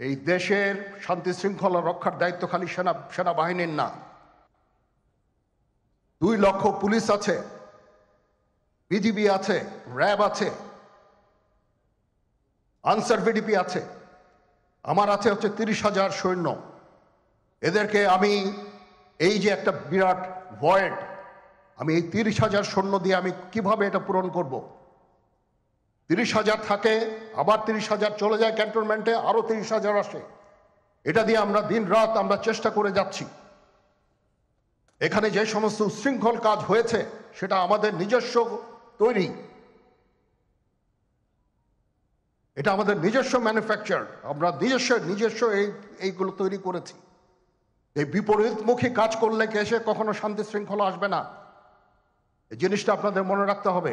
এই দেশের শান্তি শৃঙ্খলা রক্ষার দায়িত্ব খালি সেনাবাহিনীর না। 2 লক্ষ পুলিশ আছে, বিজিবি আছে, র্যাব আছে, আনসার ভিডিপি আছে, আমার আছে হচ্ছে 30,000 সৈন্য। এদেরকে আমি এই যে একটা বিরাট ভয়েড, আমি এই 30,000 সৈন্য দিয়ে আমি কিভাবে এটা পূরণ করব? 30,000 থাকে, আবার 30,000 চলে যায় ক্যান্টনমেন্টে, আরো 30,000 আসে। এটা দিয়ে আমরা দিন রাত আমরা চেষ্টা করে যাচ্ছি। এখানে যে সমস্ত উচ্ছৃঙ্খল কাজ হয়েছে সেটা আমাদের নিজস্ব তৈরি, এটা আমাদের নিজস্ব ম্যানুফ্যাকচার, আমরা নিজস্ব এইগুলো তৈরি করেছি। এই বিপরীতমুখী কাজ করলে এসে কখনো শান্তি শৃঙ্খলা আসবে না, এই জিনিসটা আপনাদের মনে রাখতে হবে।